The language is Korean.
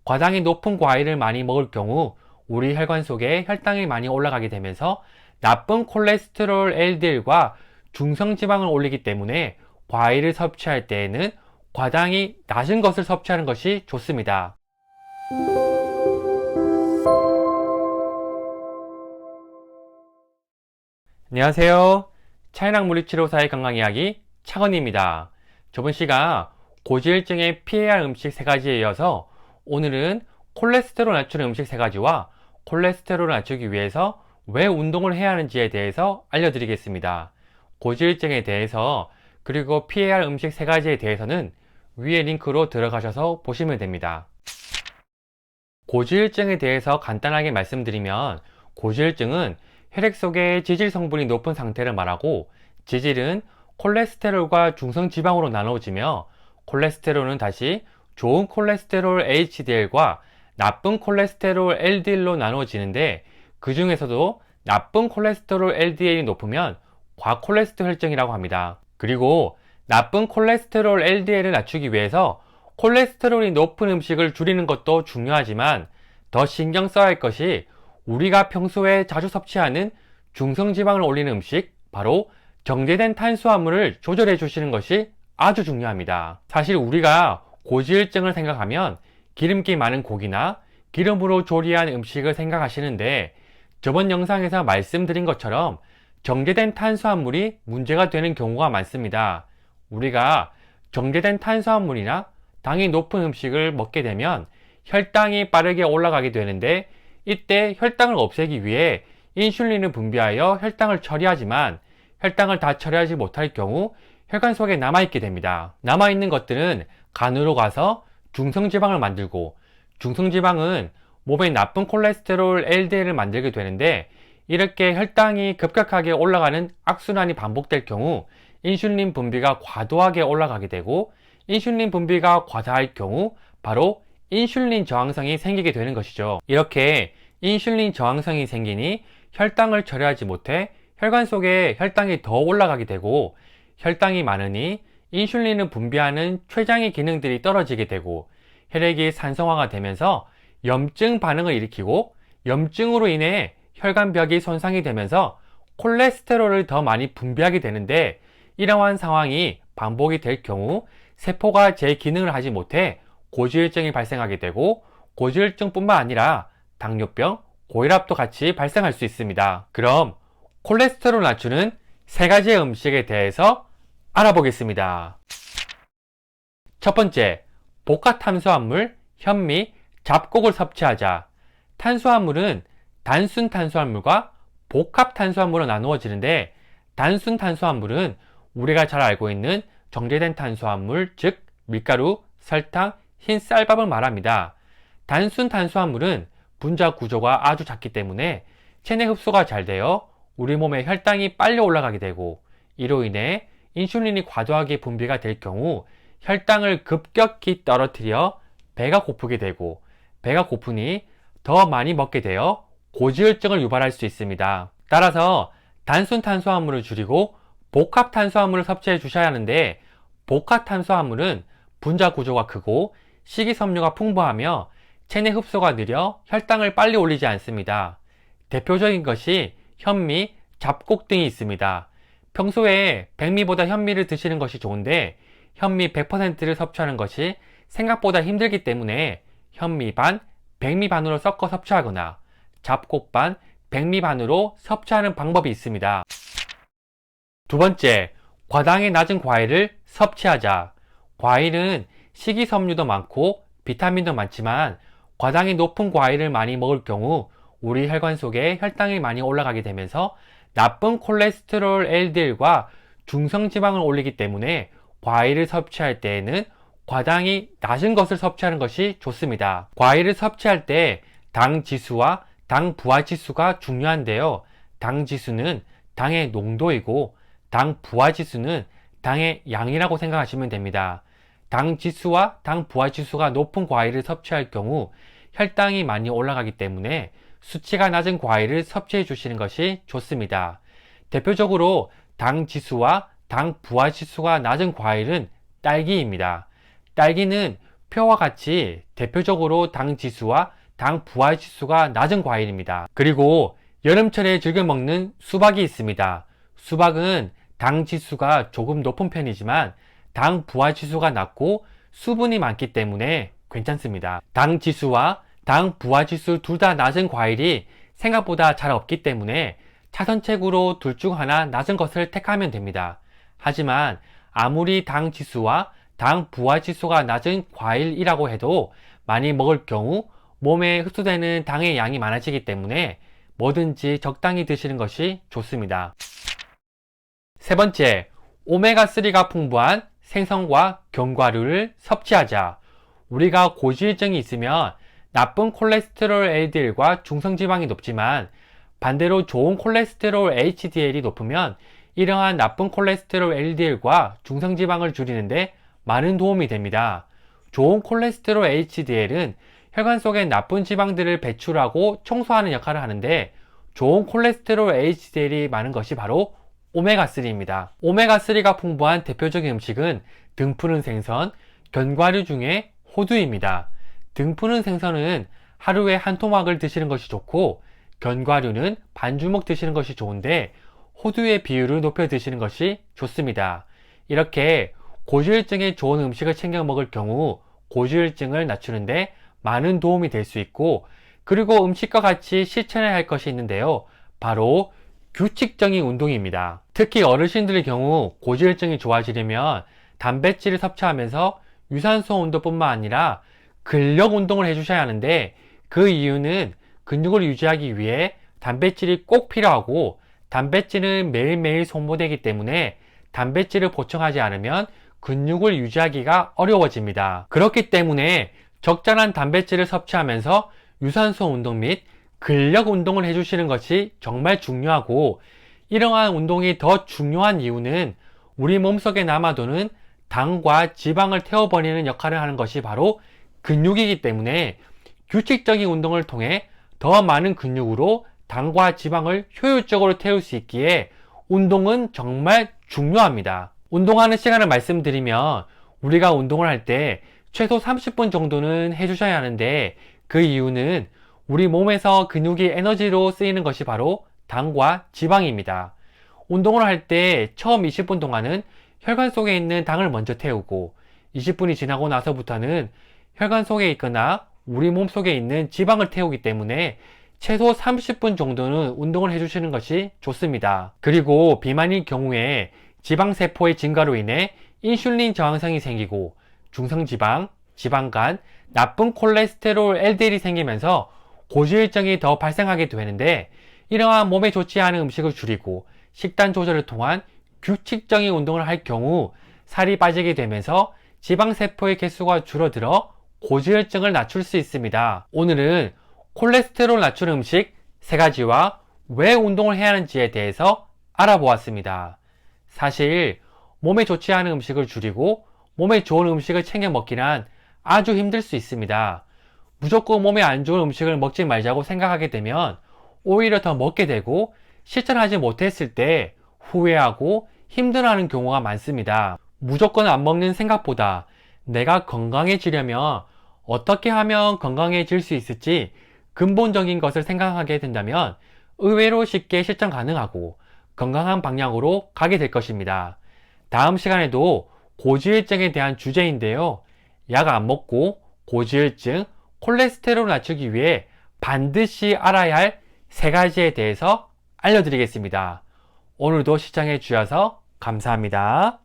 과당이 높은 과일을 많이 먹을 경우 우리 혈관 속에 혈당이 많이 올라가게 되면서 나쁜 콜레스테롤 LDL과 중성지방을 올리기 때문에 과일을 섭취할 때에는 과당이 낮은 것을 섭취하는 것이 좋습니다. 안녕하세요. 차이랑 물리치료사의 건강이야기 차건입니다. 저번 시간 고지혈증에 피해야 할 음식 3가지에 이어서 오늘은 콜레스테롤 낮추는 음식 3가지와 콜레스테롤을 낮추기 위해서 왜 운동을 해야 하는지에 대해서 알려드리겠습니다. 고지혈증에 대해서 그리고 피해야 할 음식 3가지에 대해서는 위에 링크로 들어가셔서 보시면 됩니다. 고지혈증에 대해서 간단하게 말씀드리면 고지혈증은 혈액 속에 지질 성분이 높은 상태를 말하고 지질은 콜레스테롤과 중성지방으로 나누어지며 콜레스테롤은 다시 좋은 콜레스테롤 HDL과 나쁜 콜레스테롤 LDL로 나누어지는데 그 중에서도 나쁜 콜레스테롤 LDL이 높으면 과콜레스테롤혈증이라고 합니다. 그리고 나쁜 콜레스테롤 LDL을 낮추기 위해서 콜레스테롤이 높은 음식을 줄이는 것도 중요하지만 더 신경 써야 할 것이 우리가 평소에 자주 섭취하는 중성지방을 올리는 음식, 바로 정제된 탄수화물을 조절해 주시는 것이 아주 중요합니다. 사실 우리가 고지혈증을 생각하면 기름기 많은 고기나 기름으로 조리한 음식을 생각하시는데 저번 영상에서 말씀드린 것처럼 정제된 탄수화물이 문제가 되는 경우가 많습니다. 우리가 정제된 탄수화물이나 당이 높은 음식을 먹게 되면 혈당이 빠르게 올라가게 되는데 이때 혈당을 없애기 위해 인슐린을 분비하여 혈당을 처리하지만 혈당을 다 처리하지 못할 경우 혈관 속에 남아있게 됩니다. 남아있는 것들은 간으로 가서 중성지방을 만들고 중성지방은 몸에 나쁜 콜레스테롤 LDL을 만들게 되는데 이렇게 혈당이 급격하게 올라가는 악순환이 반복될 경우 인슐린 분비가 과도하게 올라가게 되고 인슐린 분비가 과다할 경우 바로 인슐린 저항성이 생기게 되는 것이죠. 이렇게 인슐린 저항성이 생기니 혈당을 처리하지 못해 혈관 속에 혈당이 더 올라가게 되고 혈당이 많으니 인슐린을 분비하는 췌장의 기능들이 떨어지게 되고 혈액이 산성화가 되면서 염증 반응을 일으키고 염증으로 인해 혈관벽이 손상이 되면서 콜레스테롤을 더 많이 분비하게 되는데 이러한 상황이 반복이 될 경우 세포가 제 기능을 하지 못해 고지혈증이 발생하게 되고 고지혈증뿐만 아니라 당뇨병, 고혈압도 같이 발생할 수 있습니다. 그럼 콜레스테롤 낮추는 3가지의 음식에 대해서 알아보겠습니다. 첫 번째, 복합 탄수화물, 현미, 잡곡을 섭취하자. 탄수화물은 단순 탄수화물과 복합 탄수화물로 나누어지는데 단순 탄수화물은 우리가 잘 알고 있는 정제된 탄수화물, 즉 밀가루, 설탕, 흰 쌀밥을 말합니다. 단순 탄수화물은 분자 구조가 아주 작기 때문에 체내 흡수가 잘 되어 우리 몸의 혈당이 빨리 올라가게 되고 이로 인해 인슐린이 과도하게 분비가 될 경우 혈당을 급격히 떨어뜨려 배가 고프게 되고 배가 고프니 더 많이 먹게 되어 고지혈증을 유발할 수 있습니다. 따라서 단순 탄수화물을 줄이고 복합 탄수화물을 섭취해 주셔야 하는데 복합 탄수화물은 분자 구조가 크고 식이섬유가 풍부하며 체내 흡수가 느려 혈당을 빨리 올리지 않습니다. 대표적인 것이 현미, 잡곡 등이 있습니다. 평소에 백미보다 현미를 드시는 것이 좋은데 현미 100%를 섭취하는 것이 생각보다 힘들기 때문에 현미 반, 백미 반으로 섞어 섭취하거나 잡곡 반, 백미 반으로 섭취하는 방법이 있습니다. 두 번째, 과당이 낮은 과일을 섭취하자. 과일은 식이섬유도 많고 비타민도 많지만 과당이 높은 과일을 많이 먹을 경우 우리 혈관 속에 혈당이 많이 올라가게 되면서 나쁜 콜레스테롤 LDL과 중성지방을 올리기 때문에 과일을 섭취할 때에는 과당이 낮은 것을 섭취하는 것이 좋습니다. 과일을 섭취할 때 당 지수와 당 부하 지수가 중요한데요. 당 지수는 당의 농도이고 당 부하 지수는 당의 양이라고 생각하시면 됩니다. 당 지수와 당 부하 지수가 높은 과일을 섭취할 경우 혈당이 많이 올라가기 때문에 수치가 낮은 과일을 섭취해 주시는 것이 좋습니다. 대표적으로 당 지수와 당 부하 지수가 낮은 과일은 딸기입니다. 딸기는 표와 같이 대표적으로 당 지수와 당 부하 지수가 낮은 과일입니다. 그리고 여름철에 즐겨 먹는 수박이 있습니다. 수박은 당 지수가 조금 높은 편이지만 당 부하 지수가 낮고 수분이 많기 때문에 괜찮습니다. 당 지수와 당 부하 지수 둘 다 낮은 과일이 생각보다 잘 없기 때문에 차선책으로 둘 중 하나 낮은 것을 택하면 됩니다. 하지만 아무리 당 지수와 당 부하 지수가 낮은 과일이라고 해도 많이 먹을 경우 몸에 흡수되는 당의 양이 많아지기 때문에 뭐든지 적당히 드시는 것이 좋습니다. 세 번째, 오메가3가 풍부한 생선과 견과류를 섭취하자. 우리가 고지혈증이 있으면 나쁜 콜레스테롤 LDL과 중성지방이 높지만 반대로 좋은 콜레스테롤 HDL이 높으면 이러한 나쁜 콜레스테롤 LDL과 중성지방을 줄이는데 많은 도움이 됩니다. 좋은 콜레스테롤 HDL은 혈관 속의 나쁜 지방들을 배출하고 청소하는 역할을 하는데 좋은 콜레스테롤 HDL이 많은 것이 바로 오메가3입니다. 오메가3가 풍부한 대표적인 음식은 등푸른 생선, 견과류 중에 호두입니다. 등푸른 생선은 하루에 한 토막을 드시는 것이 좋고 견과류는 반주먹 드시는 것이 좋은데 호두의 비율을 높여 드시는 것이 좋습니다. 이렇게 고지혈증에 좋은 음식을 챙겨 먹을 경우 고지혈증을 낮추는데 많은 도움이 될 수 있고 그리고 음식과 같이 실천해야 할 것이 있는데요. 바로 규칙적인 운동입니다. 특히 어르신들의 경우 고지혈증이 좋아지려면 단백질을 섭취하면서 유산소 운동뿐만 아니라 근력 운동을 해주셔야 하는데 그 이유는 근육을 유지하기 위해 단백질이 꼭 필요하고 단백질은 매일매일 소모되기 때문에 단백질을 보충하지 않으면 근육을 유지하기가 어려워집니다. 그렇기 때문에 적절한 단백질을 섭취하면서 유산소 운동 및 근력 운동을 해주시는 것이 정말 중요하고 이러한 운동이 더 중요한 이유는 우리 몸속에 남아도는 당과 지방을 태워버리는 역할을 하는 것이 바로 근육이기 때문에 규칙적인 운동을 통해 더 많은 근육으로 당과 지방을 효율적으로 태울 수 있기에 운동은 정말 중요합니다. 운동하는 시간을 말씀드리면 우리가 운동을 할 때 최소 30분 정도는 해주셔야 하는데 그 이유는 우리 몸에서 근육이 에너지로 쓰이는 것이 바로 당과 지방입니다. 운동을 할 때 처음 20분 동안은 혈관 속에 있는 당을 먼저 태우고 20분이 지나고 나서부터는 혈관 속에 있거나 우리 몸 속에 있는 지방을 태우기 때문에 최소 30분 정도는 운동을 해주시는 것이 좋습니다. 그리고 비만인 경우에 지방세포의 증가로 인해 인슐린 저항성이 생기고 중성지방, 지방간, 나쁜 콜레스테롤 LDL이 생기면서 고지혈증이 더 발생하게 되는데 이러한 몸에 좋지 않은 음식을 줄이고 식단 조절을 통한 규칙적인 운동을 할 경우 살이 빠지게 되면서 지방세포의 개수가 줄어들어 고지혈증을 낮출 수 있습니다. 오늘은 콜레스테롤 낮추는 음식 3가지와 왜 운동을 해야 하는지에 대해서 알아보았습니다. 사실 몸에 좋지 않은 음식을 줄이고 몸에 좋은 음식을 챙겨 먹기란 아주 힘들 수 있습니다. 무조건 몸에 안 좋은 음식을 먹지 말자고 생각하게 되면 오히려 더 먹게 되고 실천하지 못했을 때 후회하고 힘들어하는 경우가 많습니다. 무조건 안 먹는 생각보다 내가 건강해지려면 어떻게 하면 건강해질 수 있을지 근본적인 것을 생각하게 된다면 의외로 쉽게 실천 가능하고 건강한 방향으로 가게 될 것입니다. 다음 시간에도 고지혈증에 대한 주제인데요. 약 안 먹고 고지혈증, 콜레스테롤 낮추기 위해 반드시 알아야 할 3가지에 대해서 알려드리겠습니다. 오늘도 시청해 주셔서 감사합니다.